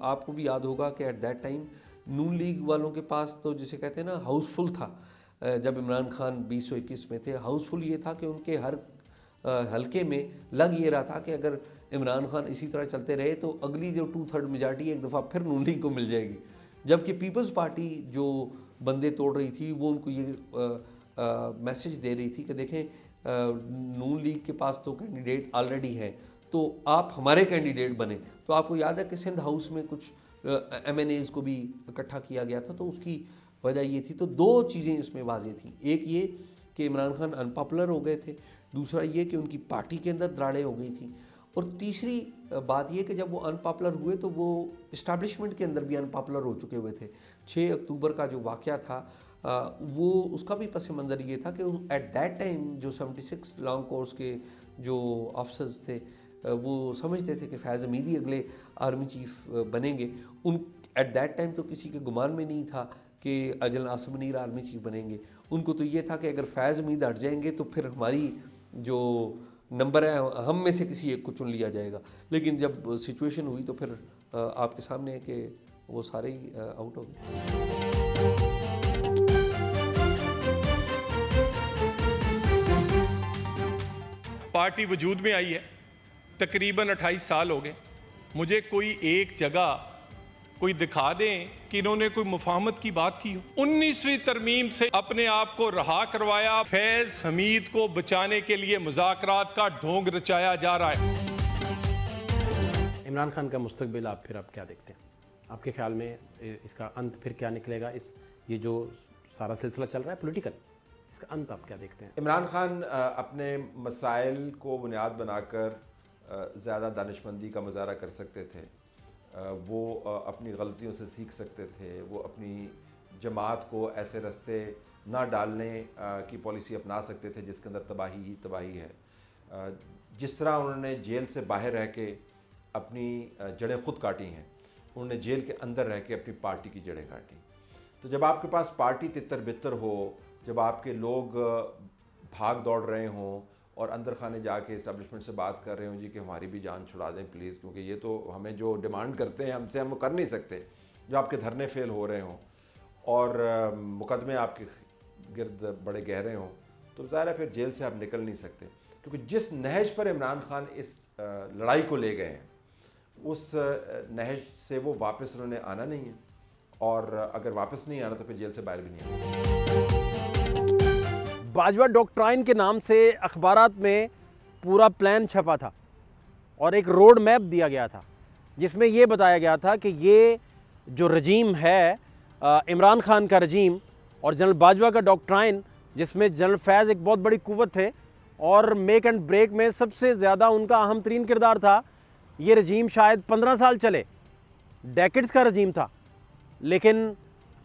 आपको भी याद होगा कि at that time Noon league वालों के पास तो जिसे कहते हैं ना हाउसफुल था। जब इमरान खान 2021 में थे, हाउसफुल ये था कि उनके हर हलके में लग ये रहा था कि अगर इमरान खान इसी तरह चलते रहे तो अगली जो 2/3 मेजॉरिटी एक दफ़ा फिर नून लीग को मिल जाएगी। जबकि पीपल्स पार्टी जो बंदे तोड़ रही थी वो उनको ये मैसेज दे रही थी कि देखें नून लीग के पास तो कैंडिडेट ऑलरेडी हैं, तो आप हमारे कैंडिडेट बने। तो आपको याद है कि सिंध हाउस में कुछ MNAs को भी इकट्ठा किया गया था, तो उसकी वजह ये थी। तो दो चीज़ें इसमें वाज़ेह थी, एक ये कि इमरान खान अनपॉपुलर हो गए थे, दूसरा ये कि उनकी पार्टी के अंदर दरारें हो गई थी, और तीसरी बात ये कि जब वो अनपॉपुलर हुए तो वो इस्टेब्लिशमेंट के अंदर भी अनपॉपुलर हो चुके हुए थे। 6 अक्टूबर का जो वाक़या था वो उसका भी पस मंज़र ये था कि एट दैट टाइम जो 76 लॉन्ग कोर्स के जो ऑफिसर्स थे वो समझते थे कि फैज़ हमीदी अगले आर्मी चीफ बनेंगे। उन एट दैट टाइम तो किसी के गुमान में नहीं था कि अजल आसिम मुनीर आर्मी चीफ बनेंगे। उनको तो ये था कि अगर फैज़ हमीद हट जाएंगे तो फिर हमारी जो नंबर है हम में से किसी एक को चुन लिया जाएगा। लेकिन जब सिचुएशन हुई तो फिर आपके सामने है कि वो सारे ही आउट हो गए। पार्टी वजूद में आई है, तकरीबन 28 साल हो गए। मुझे कोई एक जगह कोई दिखा दें कि इन्होंने कोई मुफाहमत की बात की हो। 19वीं तरमीम से अपने आप को रहा करवाया, फैज़ हमीद को बचाने के लिए मुज़ाकरात का ढोंग रचाया जा रहा है। इमरान खान का मुस्तकबिल आप क्या देखते हैं? आपके ख्याल में इसका अंत फिर क्या निकलेगा? ये जो सारा सिलसिला चल रहा है पॉलिटिकल, इसका अंत आप क्या देखते हैं? इमरान खान अपने मसाइल को बुनियाद बनाकर ज़्यादा दानिशमंदी का मुजाहरा कर सकते थे, वो अपनी गलतियों से सीख सकते थे, वो अपनी जमात को ऐसे रास्ते ना डालने की पॉलिसी अपना सकते थे जिसके अंदर तबाही ही तबाही है। जिस तरह उन्होंने जेल से बाहर रह के अपनी जड़ें खुद काटी हैं, उन्होंने जेल के अंदर रह के अपनी पार्टी की जड़ें काटी। तो जब आपके पास पार्टी तितर बितर हो, जब आपके लोग भाग दौड़ रहे हों और अंदर खाने जाके इस्टेब्लिशमेंट से बात कर रहे हो जी कि हमारी भी जान छुड़ा दें प्लीज़, क्योंकि ये तो हमें जो डिमांड करते हैं हमसे हम कर नहीं सकते, जो आपके धरने फेल हो रहे हों और मुकदमे आपके गिर्द बड़े गहरे हों, तो ज़ाहिर है फिर जेल से आप निकल नहीं सकते। क्योंकि जिस नहज पर इमरान खान इस लड़ाई को ले गए हैं उस नहज से वो वापस उन्होंने आना नहीं है, और अगर वापस नहीं आना तो फिर जेल से बाहर भी नहीं आना। बाजवा डॉक्ट्राइन के नाम से अखबारात में पूरा प्लान छपा था और एक रोड मैप दिया गया था जिसमें ये बताया गया था कि ये जो रजीम है इमरान खान का रजीम और जनरल बाजवा का डॉक्ट्राइन, जिसमें जनरल फैज़ एक बहुत बड़ी कुव्वत थे और मेक एंड ब्रेक में सबसे ज़्यादा उनका अहम तरीन किरदार था। ये रजीम शायद 15 साल चले, डेकेड्स का रजीम था, लेकिन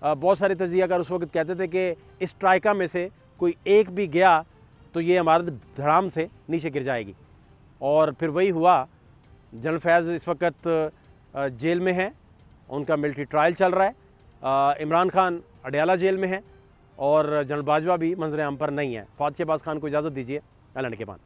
बहुत सारे तजियाकार उस वक्त कहते थे कि इस ट्राइका में से कोई एक भी गया तो ये इमारत धड़ाम से नीचे गिर जाएगी। और फिर वही हुआ। जनरल फैज़ इस वक्त जेल में है, उनका मिलिट्री ट्रायल चल रहा है। इमरान खान अडयाला जेल में है और जनरल बाजवा भी मंजर आम पर नहीं है। फ़ात शहबाज खान को इजाज़त दीजिए। अल्लाह ने के बाद।